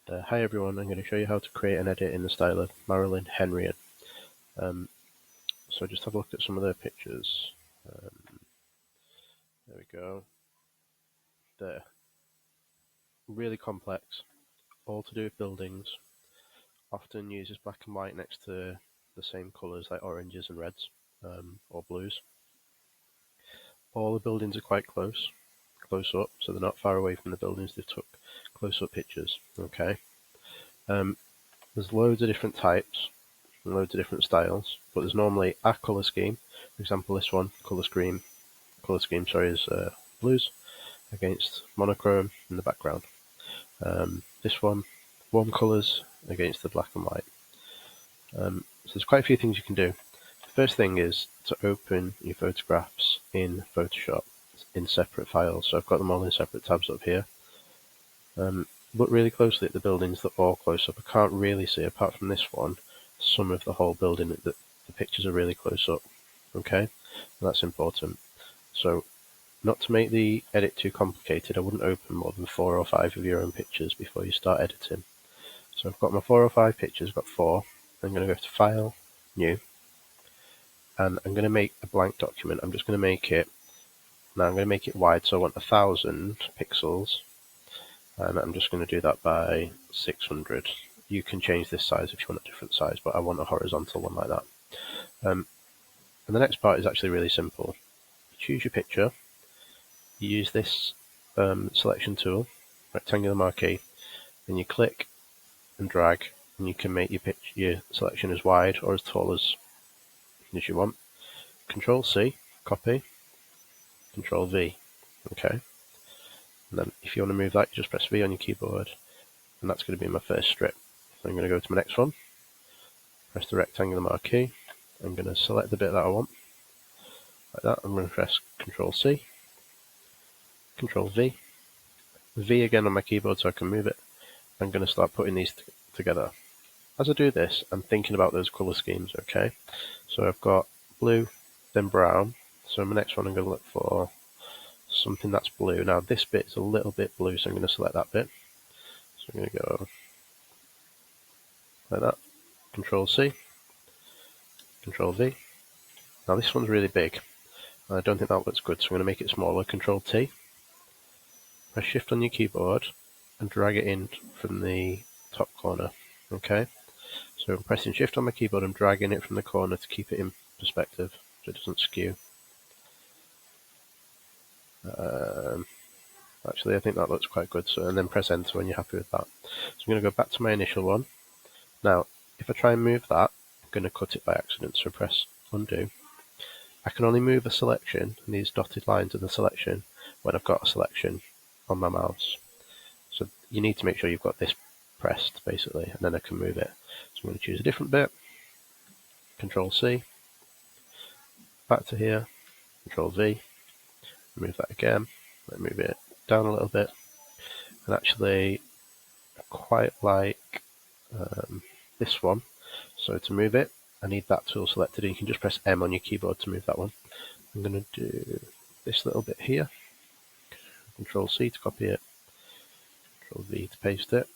Hi everyone, I'm going to show you how to create and edit in the style of Marilyn Henrion. So just have a look at some of their pictures. There we go. They're really complex, all to do with buildings, often uses black and white next to the same colours like oranges and reds or blues. All the buildings are quite close up, so they're not far away from the buildings. They took close-up pictures. Okay. There's loads of different types, loads of different styles, but there's normally a colour scheme. For example, this one, colour scheme, is blues against monochrome in the background. This one, warm colours against the black and white. So there's quite a few things you can do. The first thing is to open your photographs in Photoshop in separate files. So I've got them all in separate tabs up here. Look really closely at the buildings that are all close up. I can't really see, apart from this one, some of the whole building. The pictures are really close up. Okay, and that's important. So not to make the edit too complicated, I wouldn't open more than 4 or 5 of your own pictures before you start editing. So I've got my 4 or 5 pictures, I've got 4. I'm going to go to File, New, and I'm going to make a blank document. I'm just going to make it, now I'm going to make it wide, so I want 1000 pixels, and I'm just going to do that by 600. You can change this size if you want a different size, but I want a horizontal one like that. And the next part is actually really simple. You choose your picture, you use this selection tool, rectangular marquee, and you click and drag, and you can make your selection as wide or as tall as you want. Control C, copy, Control V, okay. And then if you want to move that, you just press V on your keyboard, and that's going to be my first strip. So I'm going to go to my next one, press the rectangular marquee, I'm going to select the bit that I want, like that. I'm going to press Control C, Control V, V again on my keyboard so I can move it. I'm going to start putting these together. As I do this, I'm thinking about those colour schemes, okay? So I've got blue, then brown. So my next one I'm going to look for something that's blue. Now this bit's a little bit blue, so I'm going to select that bit. So I'm going to go like that. Control C, Control V. Now this one's really big. I don't think that looks good, so I'm going to make it smaller. Control T. Press Shift on your keyboard and drag it in from the top corner. Okay? So I'm pressing Shift on my keyboard and dragging it from the corner to keep it in perspective so it doesn't skew. Actually, I think that looks quite good. So, and then press Enter when you're happy with that. So I'm going to go back to my initial one. Now, if I try and move that, I'm going to cut it by accident. So press Undo. I can only move a selection, and these dotted lines are the selection, when I've got a selection on my mouse. So you need to make sure you've got this pressed, basically, and then I can move it. So I'm going to choose a different bit. Control C. Back to here. Control V. Move that again. Move it down a little bit. And actually, I quite like this one. So to move it, I need that tool selected. You can just press M on your keyboard to move that one. I'm going to do this little bit here. Control C to copy it. Control V to paste it.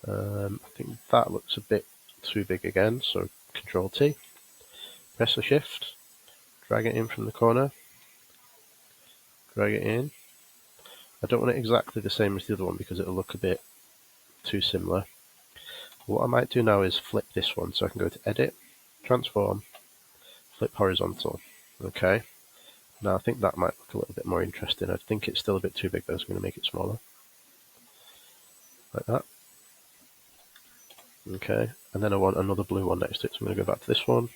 I think that looks a bit too big again, so Control T. Press the Shift. Drag it in from the corner. Drag it in. I don't want it exactly the same as the other one because it'll look a bit too similar. What I might do now is flip this one, so I can go to Edit, Transform, Flip Horizontal. Okay. Now I think that might look a little bit more interesting. I think it's still a bit too big though, so I'm going to make it smaller. Like that. Okay. And then I want another blue one next to it, so I'm going to go back to this one.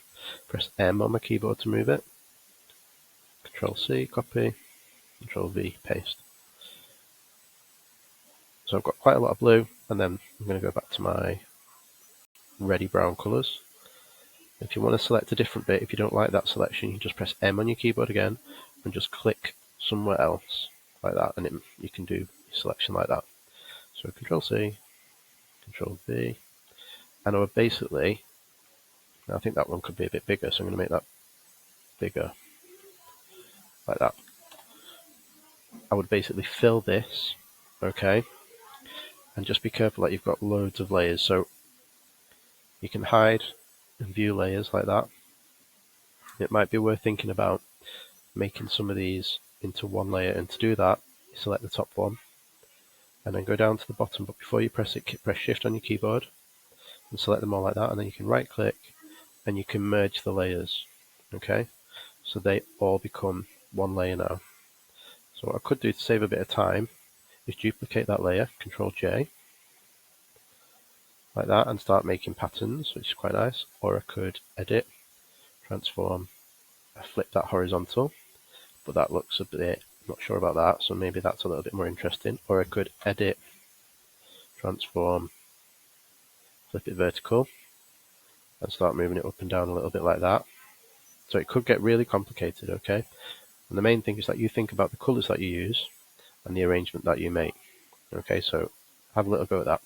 Press M on my keyboard to move it. Control C, copy. Control V, paste. So I've got quite a lot of blue, and then I'm going to go back to my reddy brown colours. If you want to select a different bit, if you don't like that selection, you can just press M on your keyboard again and just click somewhere else like that, and you can do your selection like that. So Control C, Control V, and I would basically, I think that one could be a bit bigger, so I'm going to make that bigger like that. I would basically fill this, okay, And just be careful that you've got loads of layers. So you can hide and view layers like that. It might be worth thinking about making some of these into one layer, and to do that, you select the top one and then go down to the bottom, but before you press it, press Shift on your keyboard and select them all like that, and then you can right click and you can merge the layers. Okay, so they all become one layer now. So what I could do to save a bit of time is duplicate that layer, Control J, like that, and start making patterns, which is quite nice. Or I could edit, transform, flip that horizontal, but that looks a bit, not sure about that, so maybe that's a little bit more interesting. Or I could edit, transform, flip it vertical, and start moving it up and down a little bit like that. So it could get really complicated, okay? And the main thing is that you think about the colors that you use and the arrangement that you make. Okay, so have a little go at that.